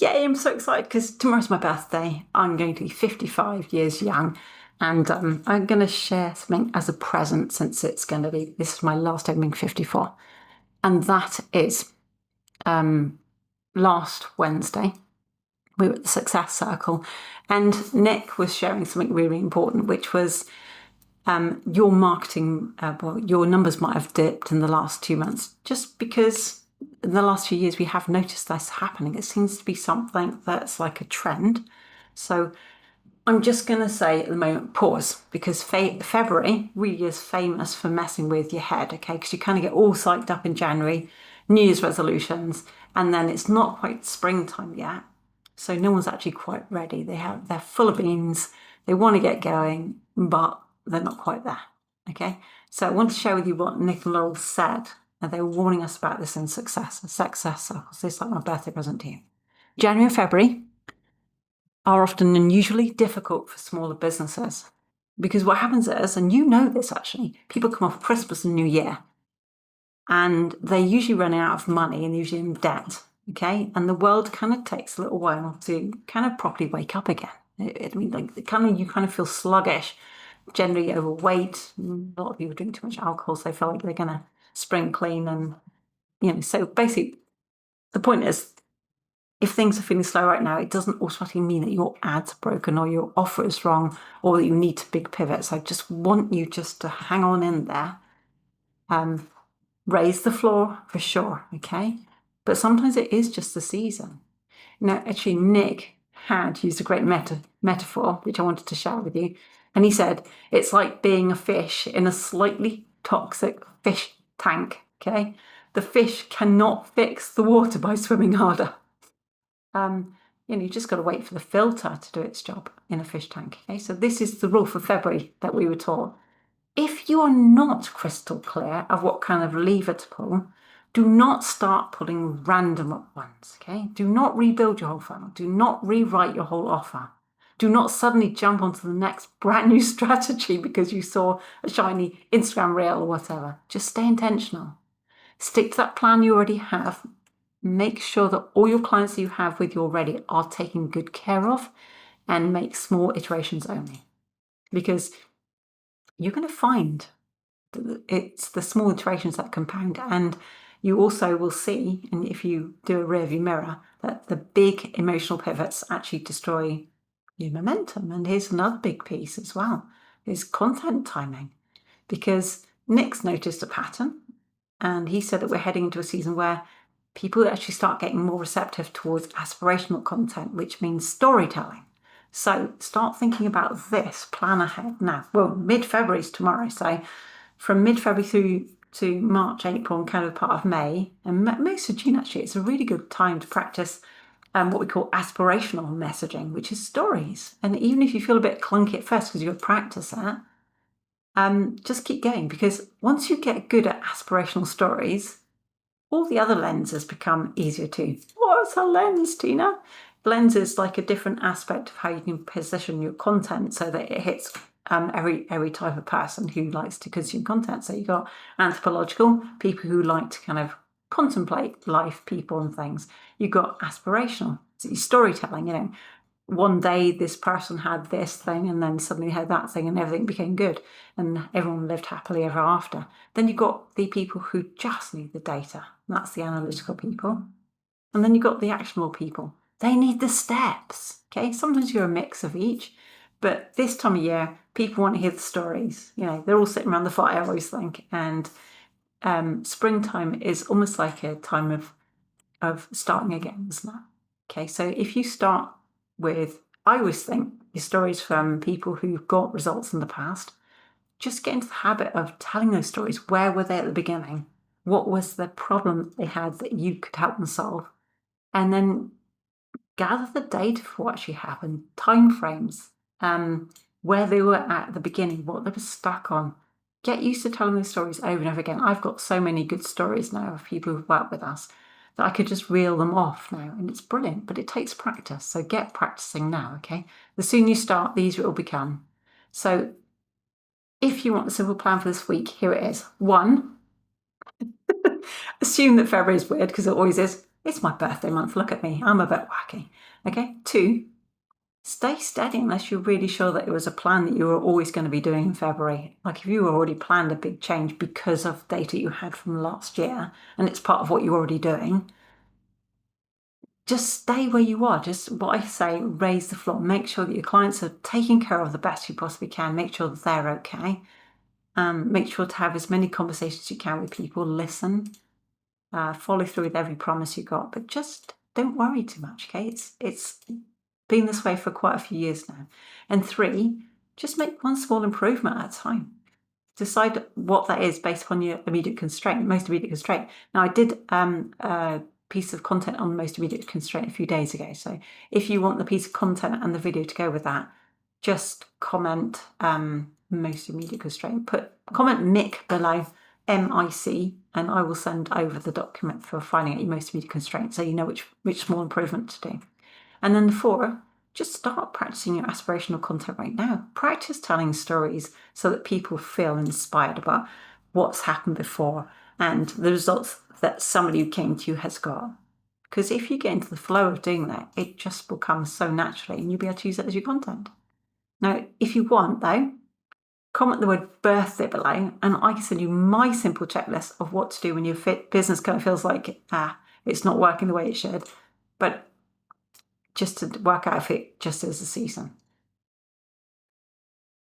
Yay, I'm so excited because tomorrow's my birthday. I'm going to be 55 years young, and I'm going to share something as a present since this is my last time being 54. And that is last Wednesday, we were at the Success Circle, and Nick was sharing something really important, which was your marketing, your numbers might have dipped in the last 2 months just because in the last few years we have noticed this happening. It seems to be something that's like a trend. So I'm just going to say at the moment, pause, because February really is famous for messing with your head, okay? Because you kind of get all psyched up in January, New Year's resolutions, and then it's not quite springtime yet. So no one's actually quite ready. They're full of beans. They want to get going, but they're not quite there, okay? So I want to share with you what Nick and Laurel said, and they were warning us about this in Success Circles. This is like my birthday present to you. January and February are often unusually difficult for smaller businesses because what happens is, and you know this actually, people come off Christmas and New Year and they're usually running out of money and usually in debt, okay? And the world kind of takes a little while to kind of properly wake up again. You kind of feel sluggish, generally overweight. A lot of people drink too much alcohol, so they feel like they're going to spring clean. And, so basically the point is, if things are feeling slow right now, it doesn't automatically mean that your ad's broken or your offer is wrong or that you need to big pivot. So I just want you just to hang on in there. Raise the floor for sure, okay? But sometimes it is just the season. Now, actually, Nick had used a great metaphor, which I wanted to share with you. And he said, it's like being a fish in a slightly toxic fish tank, okay? The fish cannot fix the water by swimming harder. You just got to wait for the filter to do its job in a fish tank, okay? So this is the rule for February that we were taught. If you are not crystal clear of what kind of lever to pull, do not start pulling random ones, okay? Do not rebuild your whole funnel. Do not rewrite your whole offer. Do not suddenly jump onto the next brand new strategy because you saw a shiny Instagram reel or whatever. Just stay intentional. Stick to that plan you already have. Make sure that all your clients you have with you already are taken good care of, and make small iterations only. Because you're going to find that it's the small iterations that compound, and you also will see, and if you do a rear view mirror, that the big emotional pivots actually destroy your momentum. And here's another big piece as well, is content timing. Because Nick's noticed a pattern, and he said that we're heading into a season where people actually start getting more receptive towards aspirational content, which means storytelling. So start thinking about this, plan ahead now. Well, mid-February is tomorrow, so from mid-February through to March, April, and kind of part of May, and most of June actually, it's a really good time to practice what we call aspirational messaging, which is stories. And even if you feel a bit clunky at first because you've got to practice that, just keep going, because once you get good at aspirational stories, all the other lenses become easier too. What's a lens, Tina? Lens is like a different aspect of how you can position your content so that it hits every type of person who likes to consume content. So you've got anthropological, people who like to kind of contemplate life, people and things. You've got aspirational, so storytelling, one day this person had this thing and then suddenly had that thing and everything became good and everyone lived happily ever after. Then you've got the people who just need the data. That's the analytical people. And then you've got the actionable people. They need the steps, okay? Sometimes you're a mix of each, but this time of year, people want to hear the stories. They're all sitting around the fire, I always think. And springtime is almost like a time of starting again, isn't it? Okay, so if you start with, I always think, your stories from people who've got results in the past, just get into the habit of telling those stories. Where were they at the beginning? What was the problem that they had that you could help them solve? And then gather the data for what actually happened, timeframes, where they were at the beginning, what they were stuck on. Get used to telling those stories over and over again. I've got so many good stories now of people who've worked with us that I could just reel them off now, and it's brilliant, but it takes practice. So get practicing now, okay? The sooner you start, the easier it will become. So if you want the simple plan for this week, here it is. 1, assume that February is weird, because it always is. It's my birthday month. Look at me. I'm a bit wacky. Okay. 2, stay steady unless you're really sure that it was a plan that you were always going to be doing in February. Like if you already planned a big change because of data you had from last year and it's part of what you're already doing, just stay where you are. Just what I say, raise the floor. Make sure that your clients are taken care of the best you possibly can. Make sure that they're okay. Make sure to have as many conversations as you can with people. Listen. Follow through with every promise you got, but just don't worry too much, okay? It's been this way for quite a few years now. And 3, just make one small improvement at a time. Decide what that is based upon your immediate constraint, most immediate constraint. Now, I did a piece of content on most immediate constraint a few days ago. So if you want the piece of content and the video to go with that, just comment most immediate constraint. Comment Mick below, MIC, and I will send over the document for finding out your most immediate constraint so you know which small improvement to do. And then the 4, just start practicing your aspirational content right now. Practice telling stories so that people feel inspired about what's happened before and the results that somebody who came to you has got. Because if you get into the flow of doing that, it just will come so naturally and you'll be able to use it as your content. Now, if you want, though, comment the word birthday below and I can send you my simple checklist of what to do when your business kind of feels like it's not working the way it should, but just to work out if it just is a season.